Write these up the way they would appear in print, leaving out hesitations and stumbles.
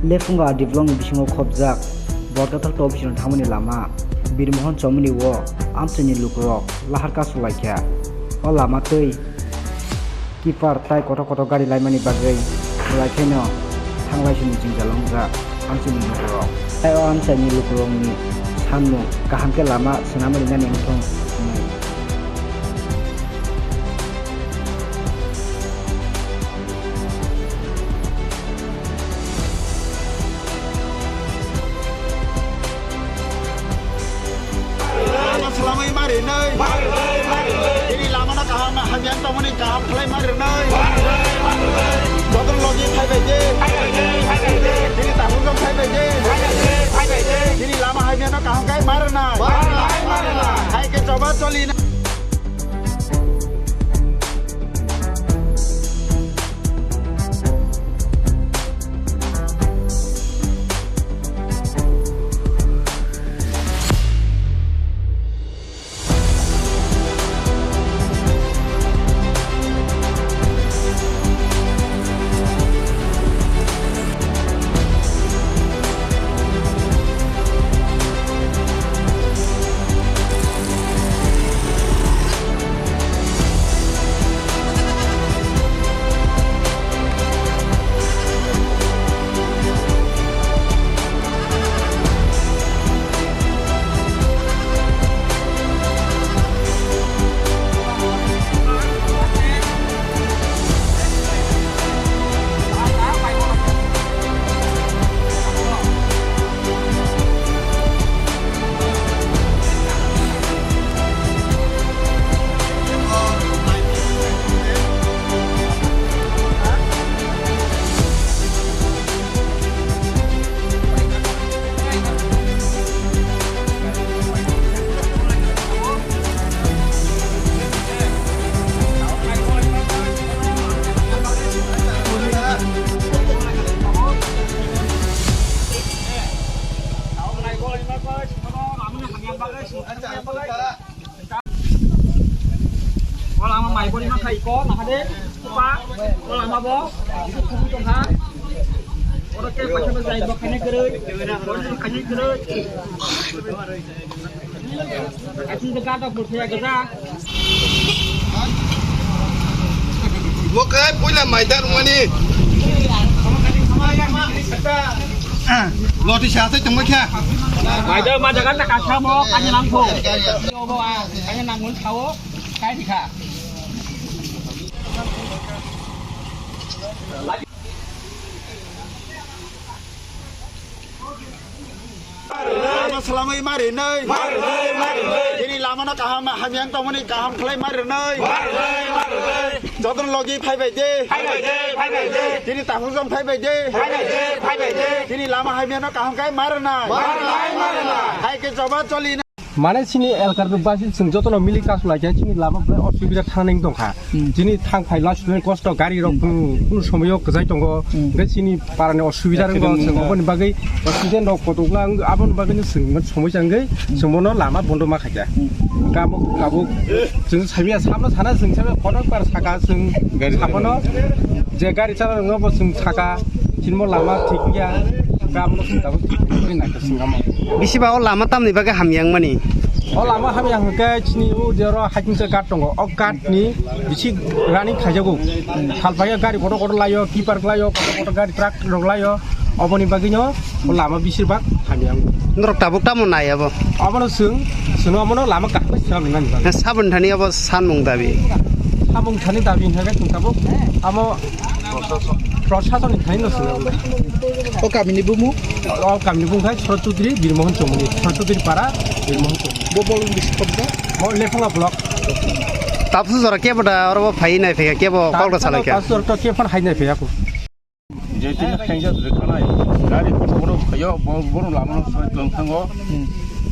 lefunga diplong bisingo khobjak borgatal to bisin thamani lama birmohon chomni wo amchini lukrok laharka sulaikha o lama tei kipar tai koto koto gari laimani bagai sulaikhaino thanglai jingjalongja amchini lukrok tai o amchini lukrokni sannu kahamke lama senamani nani engthong Selama ini mari nơi, ini lama nak kaham, hanya tahu ni kaham kelai mari nơi. Jangan lagi thay về je, ini tahu kan thay về je, ini lama hanya nak kaham kai mari nơi. Hai ke coba coli. Orang mày body mah kai ko nah hade pa orang mah bo itu kudu tong ha orang ke macam zai bo khane gereuy khane gereuy asin dekat dak burthya gaza Một cái bối là mày đang ngoài đi. Lo thì sao thế chúng mày kia? mày đâu mà dekat tak acha mo kanya nang pho yo bo a kanya nang mun khao kai thì kha selama ini mari nơi, ini lama nak kaham, hanya tahu ni kaham kelai mari nơi, jangan lagi phai về je, ini tahu kan phai về je, ini lama hanya nak kaham kai mari nơi, hai ke coba coli. Mana sini elkar tu basis senjata no milik kasus lagi sini lama boleh osibida taneng dong ha. Sini tang file student cost gari rok pun semuanya kezai tonggo. Ke sini para ne osibida rong semua ni bagai student rok potonglang abon bagai ni semua janggai semua no lama bondo mak aja. Kamu jeng saya sama sana jeng saya konon par saka jeng apa no jaga cara ngopo jeng saka sini lama tikya. Kamu tahu ini nak kesinggaman. Bisi bawa lama tam ni bagai hamyang mani. Oh lama hamyang ke sini jero hakim sekat tonggo. Oh kat ni bisi running kajago. Hal paya gari kotor layo, kiper layo, kotor gari truk layo. Apa ni baginya? Oh lama bisi bak hamyang. Nuruk tabuk tamu naya bo. Apa no sung apa no lama kah sabun kan? Sabun thani apa sanmung tabi. Sabun thani tabi ni kan tabuk. Amo প্রশাসনিক থাইনো শুনে ও কামিনী বুমু ও কামিনী বুমু থাই সরচুদ্রি বীরমোহন চৌমুনি সরচুদ্রি পাড়া বীরমোহন চৌমুনি ববলুং বিস্কব্দ মো লেফাঙ্গা block তাপসু জরা কে বড়া আর phi নাই ফেকা কে বো কলকা চালাইকা তাপসু তো কে von high নাই ফেয়াকু যেদিন খাইজা রেখানাই গাড়ি বড় বড় খাইও বড় লামা লংথাঙ্গো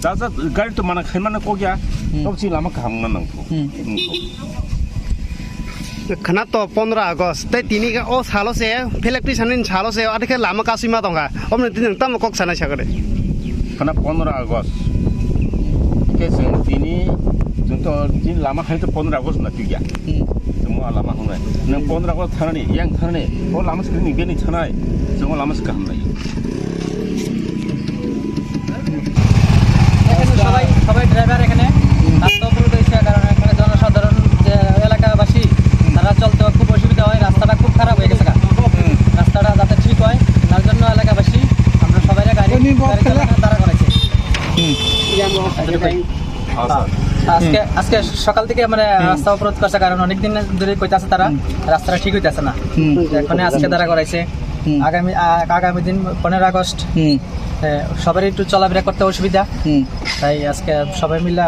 দাদা গাড়ি তো মানে খাইমানে কগিয়া তবসি Lama খামনা নাংফু khana to 15 August tai tini ka o salo se electric sanin salo se adike lama kasima tonga omne tin tam kok sana sagade khana 15 August ke sing tini junto jin lama khai to 15 August na tiga जों लामा हमनाय नों 15 August थानानै यां थानानै अ लामा स्क्रिननि गेटनि थानाय जों लामा गाहाम लायो সবাই সবাই ড্রাইভার এখানে রাস্তা অবরোধ হয়েছে কারণ এখানে জনসাধারণ যে এলাকাবাসী তারা চলতে খুব অসুবিধা হয় রাস্তাটা খুব খারাপ হয়ে গেছে রাস্তাটা যাতে ঠিক হয় তার জন্য এলাকাবাসী আমরা সবাই গাড়ি দাঁড়া করেছি আজকে আজকে সকাল থেকে মানে রাস্তা অবরোধ করছে কারণ অনেকদিন ধরে কইতাছে তারা রাস্তাটা ঠিক হইতাছে না এখন আজকে দাঁড়া করাইছে আগামী দিন 15 আগস্ট সবারই একটু চলাফেরা করতে অসুবিধা তাই আজকে সবাই মিলে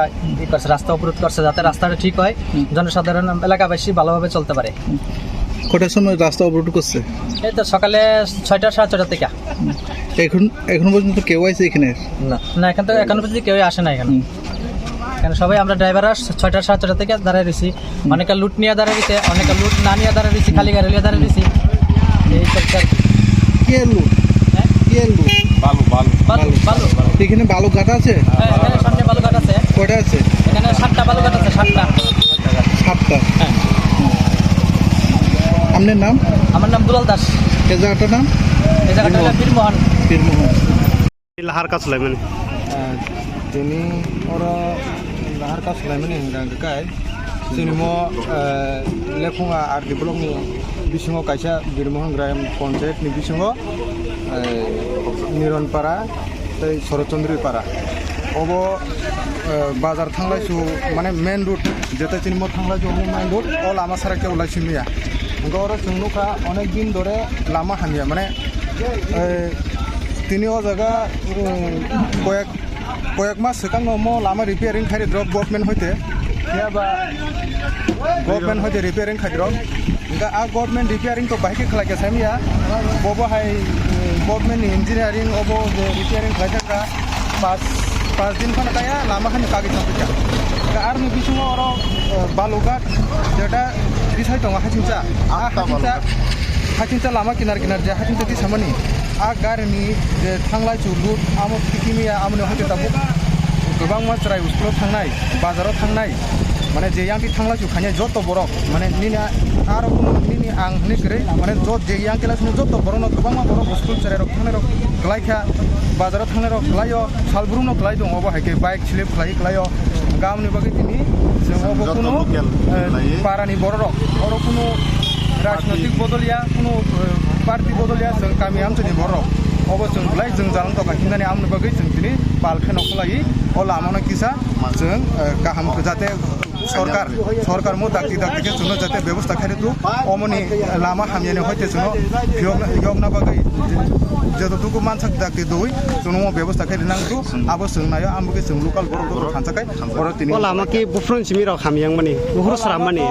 করছে রাস্তা অবরোধ করছে যাতে রাস্তাটা ঠিক হয় জনসাধারণ এলাকাবাসী ভালোভাবে চলতে পারে কটার সময় রাস্তা অবরোধ করছে এই তো সকালে 6টা 6:30 থেকে এখন পর্যন্ত কেউ আছে এখানে না এখন তো এখনো পর্যন্ত কেউ আসে না এখানে কারণ সবাই আমরা ড্রাইভাররা 6টা 6:30 থেকে দাঁড়ায় রয়েছি অনেকে লুট নিয়ে দাঁড়ায় রয়েছে অনেকে লুট না নিয়ে দাঁড়ায় রয়েছি খালি গাড়ি নিয়ে দাঁড়ায় রয়েছি এই চলছে কে লুট কে লুট বালু এখানে বালুঘাট আছে এখানে সামনে বালুঘাট আছে কয়টা আছে এখানে 7টা বালুঘাট আছে 7টা হ্যাঁ আপনার নাম আমার নাম দুলাল দাস এই জায়গাটার নাম এই জায়গাটা হলো বীরমোহন লাহার কাজ লাইমানে তিনি ওরা লাহার কাজ লাইমানে গাंगकाय जोंनि म लेफुङा आरडि ब्लकनि बिसिङाव कायसा बिरमोहन ग्राम पन्चायतनि बिसिङाव निरनपारा तै शरतचन्द्रपारा अब बाजार थांलायसु माने मेन रुट जेता जोंनि म थांलायसु मेन रुट अ लामा सारा केवलायसु मिया गौर जोंनुखा अनेक दिन धरे लामा हानिया माने তিনি ও জায়গা কয়েক মাস সিগাং লামা রিপেয়ারিং খাই দ্রপ গভর্নমেন্ট হইতে গভর্নমেন্ট হইতে রিপেয়ারিং খাই দ্রপ आ गभर्नमेंट रिपेयरिंग तो बाइक खालाय सामिया बबाहाय गभर्नमेंट इंजिनियरिंग अब रिपेयरिंग खालायका पाँच दिन खाना गाया लामा खानी कागज थांफैया आरो बिसुङाव आरो बालुघाट जेटा बिसाय दङ हाथिंसा हाथिंसा लामा किनार जे हाथिंसा दिसामानि आ गारिनि जे थांलाय लुट आमो पिकिमिया आमनो हाथे दाबो गोबां मानसिफ्रा स्कुलाव थांनाय बाजाराव थांनाय माने जे यांकि थांला जुखाने जत बरक माने निना आरो निनि आं निग्रै माने जत जे यांकि लासनो जत बरनो गोबां मा बरक स्कुल चेरारक थांनाय रक ग्लायखा बाजाराव थांनाय रक ग्लायो सालब्रुनो ग्लाय दङ अब हायके बाइक स्लिप ग्लायो गामनि बागै दिनि जों अब कुनु पारानि बरक अरो कुनु राजनैतिक बदलिया कुनु पार्टी बदलिया जों गामि आमचनि बरक अब जों ग्लाय जों जालां दका हिंनानि आमनि बागै जों दिनि बालखे नखलायि अ लामानो किसा जों गाहाम जाते सरकार मो दाक्ति के जोंनो जाते व्यवस्था खायदो तु अमनि लामा हामियाने होते जोंनो यगना बागै जतोतुकु मानसाक दाक्ति दोय जोंनो व्यवस्था खायदो नांगौ आबो जोंनायो आमबो जों लोकाल बर थांसाकाय बर तिनि लामा के बुफ्रन सिमिराव हामियां माने बुहुर सराम माने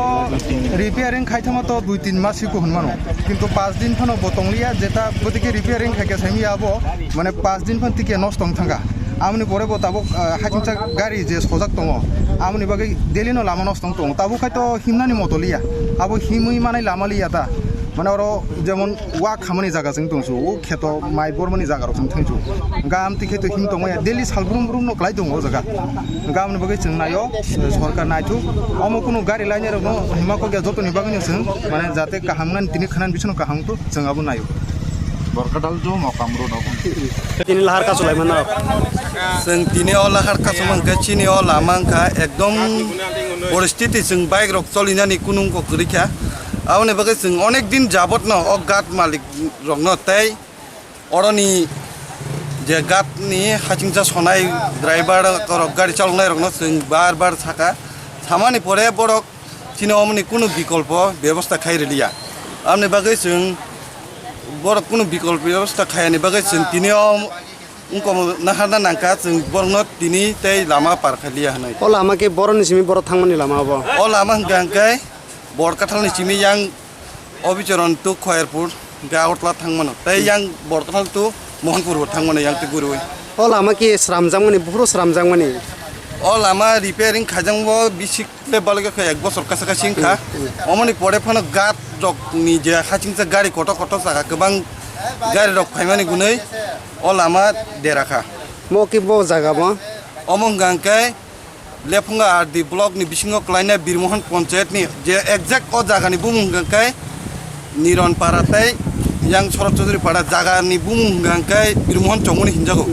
रिपेयरिंग खायथामा तो 2-3 मास सिको हनमानो किंतु 5 दिन फनो बतंलिया जेता गतिके रिपेयरिंग खायके सामिया आबो माने 5 दिन फन तिके नष्ट थांगा आमनि बरे बताबो हाकिमसा गाड़ी जे सजाक दङ आमनि बागै देलिनो लामा नष्ट दङ ताबो खायतो हिमनानि मदलिया आबो हिमै मानाय लामा लिया ता माने अरो जेमन वा खामानि जागा जों दंसु ओ खेतो माइ बरमनि जागाराव जों थांजु गाम तिखेतो हिम दङ देलि सालब्रुम ब्रुम न क्लाय दङ जागा गामनि बागै जों नायो सरकार नायथु अमो कुनु गाड़ी लाइने रनो हिमाको गे जतनि बागै जों माने जाते काहामनान तिनि खानान बिसनो काहामथु जों आबो नायो बरकादाल जो मकामरो न तिनि लाहार काज लाइमान जों दिनै लाहार कासमानखा चिनि लामांखा एकदम परिस्थिति जों बाइक रक चलिनानि कुनुंको गरिखा आवने बागै जों अनेक दिन जाबत न अ गाट मालिक रंग न तै अरनि जे गाटनि हाथिंसा सनाय ड्राइभार रक गाड़ी चालनाय रंग न जों बार साका सामानि परे बरक चिनि अमनि कुनु विकल्प व्यवस्था खायरिलिया आवने बागै जों बरक कुनु विकल्प व्यवस्था खायानि बागै जों दिनै उनको नाहारना नांका जों बरनो दिनै तै लामा पार खालिया हनाय अ लामा के बरनि सिमि बर थांमानि लामा अब अ लामा गांकाय बरकाथालनि सिमि यां अबिचरन टु खयरपुर गावतला थांमानो तै यां बरकाथाल टु मोहनपुर थांमानो यां ते गुरुय अ लामा के श्रामजांमानि बुहुर श्रामजांमानि अ लामा रिपेयरिं खाजांबो बिसिकले बालगे 1 बছর कासा सिंखा अमनि परे फनो गात जक नि जे हाचिंसा गाड़ी कट साखा गोबां गाड़ी रक फायमानि गुनै अ लामा देराखा म के बो जागा म अमं गांकाय लेफुंगा आरडी ब्लॉक नि बिसिङाव क्लाइना बिरमोहन पंचायत नि जे एक्जेक्ट अ जागानि बुमुंगांखाय निरन पाराताय yang sorot चौधरी पाड़ा जागानि बुमुंगांखाय बिरमोहन चौमुनि हिनजागो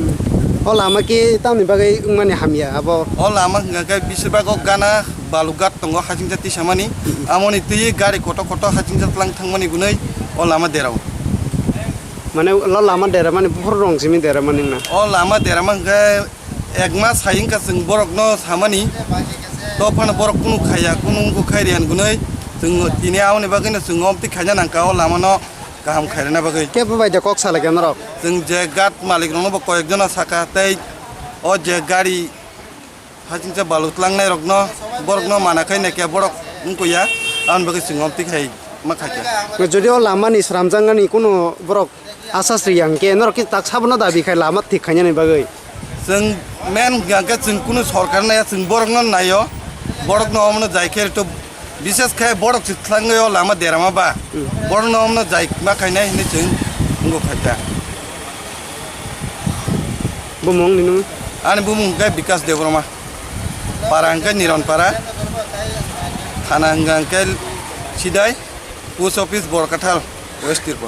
o lama ki tamni bagai mani hamia abo अ लामा हिंगांखाय बिसोरबागो गाना बालुगात दंगो हाजिंजाति सामानि आमनि तै गारि कट कट हाजिंजातलां थांमानि गुनै अ Lama देराव mane lo lama dera mane bufur rong simi dera mane na अ लामा देरामा हिंगाय एक मास हायिंका जों बरकनो सामानि तो फान बरक कुनु खाया कुनुंगो खायरियान गुनै जों दिनै आवनि बागैनो जों अमति खायना नांका अ लामानो गाहाम खायना बागै ke babai de kok sala ke norok जों जे गात मालिक रंनो कयेकजना साका तै अ जे गारि हाजिंजा बालुतलांनाय रकनो बरकनो मानाखै नेके बरक उनकोया आन बागै जों अमति खाय मा खायका যদি o lama ni sramjangani kuno borok asasri yang ke norok ki tak sabno dabi khai lama thik khanya ni bagai जों मेन गांके जों कुनु सरकार नाया जों बरकनो नायो बरकनो हमनो जायखे तो विशेष खाय बरक सिथलांगयो लामा देरामा बा बरकनो हमनो जाय मा खायनाय हिनि जों उनगो खायता bumong ni nu आनी बुमुंगाय विकास देवरमा पारांके निरन पारा थाना गांके सिदाय पोस्ट ऑफिस बरकाथाल वेस्ट तिरपा